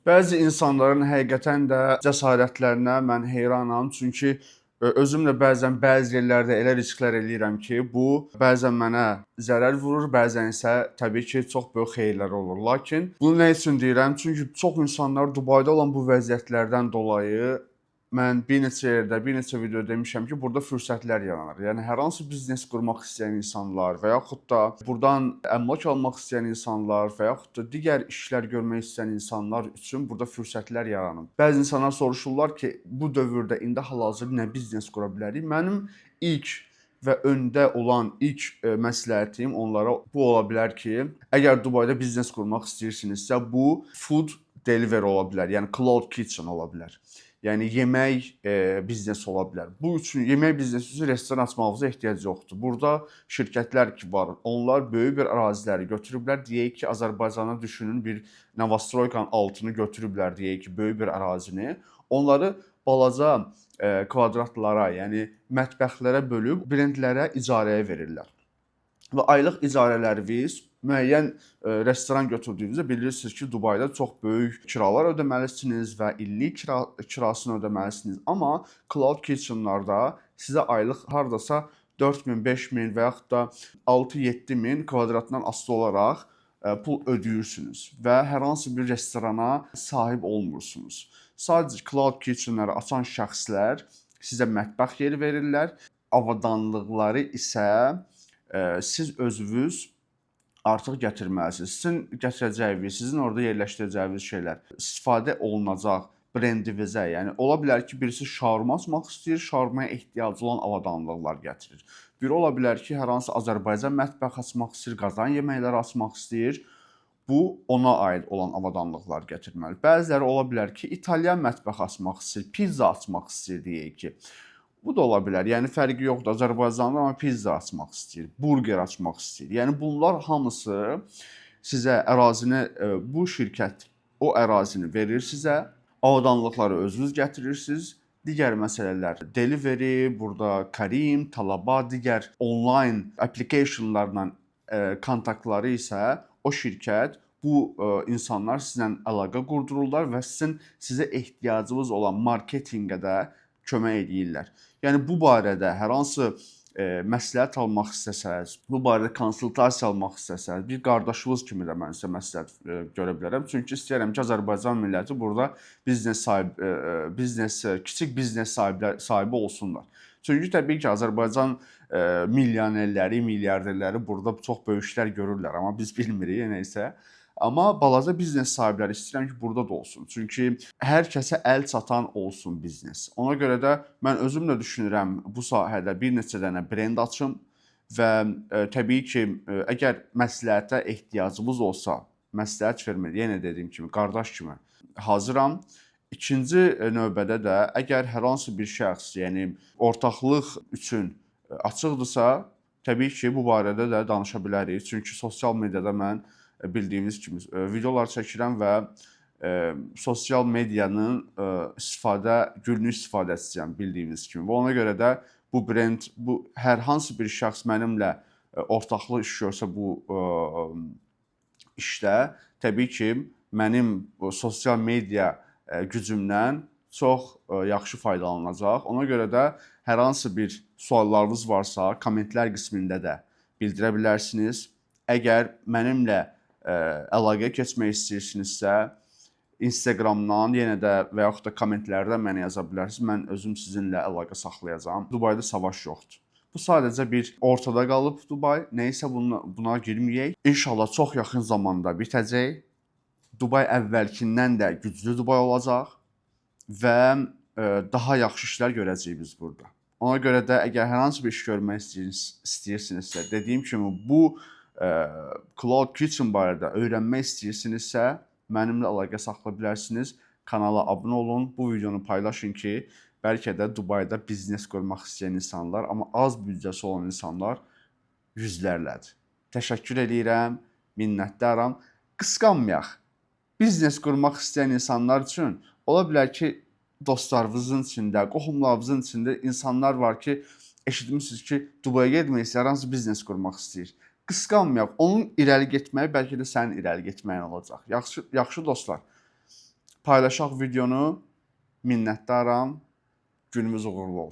Bəzi insanların həqiqətən də cəsarətlərinə mən heyranam. Çünki özüm də bəzən bəzi yerlərdə elə risklər eləyirəm ki, bu bəzən mənə zərər vurur, bəzən isə təbii ki, çox böyük xeyirləri olur. Lakin bunu nə üçün deyirəm? Çünki çox insanlar Dubayda olan bu vəziyyətlərdən dolayı mən bir neçə yerdə, bir neçə videoda demişəm ki, burada fürsətlər yaranır. Yəni hər hansı biznes qurmaq istəyən insanlar və yaxud da burdan əmlak almaq istəyən insanlar və yaxud da digər işlər görmək istəyən insanlar üçün burada fürsətlər yaranır. Bəzi insanlar soruşurlar ki, bu dövrdə indi hal-hazırda nə biznes qura bilərik? Mənim ilk və öndə olan ilk məsləhətim onlara bu ola bilər ki, əgər Dubayda biznes qurmaq istəyirsinizsə, bu food delivery ola bilər, yəni cloud kitchen ola bilər. Yəni yemək biznesi ola bilər. Bu üçün yemək biznesi üçün restoran açmağınıza ehtiyac yoxdur. Burada şirkətlər ki var, onlar böyük bir əraziləri götürüblər. Deyək ki, Azərbaycana düşünün bir Novostroykanın altını götürüblər, deyək ki, böyük bir ərazini. Onları balaca kvadratlara, yəni mətbəxlərə bölüb brendlərə icarəyə verirlər. Və aylıq icarələriniz müəyyən restoran götürdüyünüzdə bilirsiniz ki, Dubayda çox böyük kiralar ödəməlisiniz və illik kirasını ödəməlisiniz. Amma cloud kitchenlarda sizə aylıq hardasa 4000, 5000 və yaxud da 6-7000 kvadratdan asılı olaraq pul ödəyirsiniz və hər hansı bir restorana sahib olmursunuz. Sadəcə cloud kitchenləri açan şəxslər sizə mətbəx yeri verirlər. Avadanlıqları isə siz özünüz artıq gətirməlisiniz. Sizin gətirəcəyiniz, sizin orada yerləşdirəcəyiniz şeylər istifadə olunacaq brendinizə, yəni ola bilər ki, birisi şaurma açmaq istəyir, şaurmaya ehtiyacı olan avadanlıqlar gətirir. Biri ola bilər ki, hər hansı Azərbaycan mətbəxi açmaq istəyir, qazan yeməkləri açmaq istəyir. Bu ona aid olan avadanlıqlar gətirməli. Bəziləri ola bilər ki, İtalyan mətbəxi açmaq istəyir, pizza açmaq istəyir deyək ki. Bu da ola bilər. Yəni fərqi yoxdur. Azərbaycanda amma pizza açmaq istəyir, burger açmaq istəyir. Yəni bunlar hamısı sizə ərazini bu şirkət o ərazini verir sizə. Avadanlıqları özünüz gətirirsiniz. Digər məsələlər delivery, burada Karim, Talaba, digər onlayn applicationlarla kontaktları isə o şirkət bu insanlar sizlə əlaqə qurdururlar və sizə ehtiyacınız olan marketinqə də kömək edirlər. Yəni bu barədə hər hansı məsləhət almaq istəsəz, bu barədə konsultasiya almaq istəsəz, bir qardaşınız kimi də mən sizə məsləhət görə bilərəm. Çünki istəyirəm ki, Azərbaycan milləti burada kiçik biznes sahibi olsunlar. Çünki təbii ki, Azərbaycan milyonerləri, milyarderləri burada çox böyük işlər görürlər, amma biz bilmirik nəysə. Amma balaca biznes sahibləri istəyirəm ki, burada da olsun. Çünki hər kəsə əl çatan olsun biznes. Ona görə də mən özüm də düşünürəm bu sahədə bir neçə dənə brend açım və təbii ki, əgər məsləhətə ehtiyacımız olsa, məsləhət vermək, yenə dediyim kimi, qardaş kimi hazıram. İkinci növbədə də əgər hər hansı bir şəxs, yəni ortaqlıq üçün açıqdırsa, təbii ki, bu barədə də danışa bilərik. Çünki sosial mediada mən bildiyiniz kimi videolar çəkirəm və sosial medianın günlük istifadəçisiyəm bildiyiniz kimi. Və ona görə də bu brend, hər hansı bir şəxs mənimlə ortaqlıq iş görsə bu işdə, təbii ki, mənim sosial media gücümdən çox yaxşı faydalanacaq. Ona görə də hər hansı bir suallarınız varsa, kommentlər qismində də bildirə bilərsiniz. Əgər mənimlə əlaqə keçmək istəyirsinizsə, Instagramdan yenə də və yaxud da kommentlərdən mənə yaza bilərsiniz. Mən özüm sizinlə əlaqə saxlayacağam. Dubayda savaş yoxdur. Bu sadəcə bir ortada qalıb Dubay. Nəysə buna girməyək. İnşallah çox yaxın zamanda bitəcək. Dubay əvvəlkindən də güclü Dubay olacaq və daha yaxşı işlər görəcəyik biz burada. Ona görə də əgər hər hansı bir iş görmək istəyirsinizsə, dediyim kimi bu Cloud Kitchen barədə öyrənmək istəyirsinizsə, mənimlə əlaqə saxlaya bilərsiniz. Kanala abunə olun, bu videonu paylaşın ki, bəlkə də Dubayda biznes qurmaq istəyən insanlar, amma az büdcəsi olan insanlar yüzlərlədir. Təşəkkür edirəm, minnətdaram. Qısqanmayaq. Biznes qurmaq istəyən insanlar üçün ola bilər ki, dostlarınızın içində, qohumlarınızın içində insanlar var ki, eşitmişsiniz ki, Dubaya getmək istəyir, hansı biznes qurmaq istəyir. Qısqanmayaq. Onun irəli getməyi bəlkə də sənin irəli getməyin olacaq. Yaxşı dostlar. Paylaşaq videonu. Minnətdaram. Günümüz uğurlu olsun.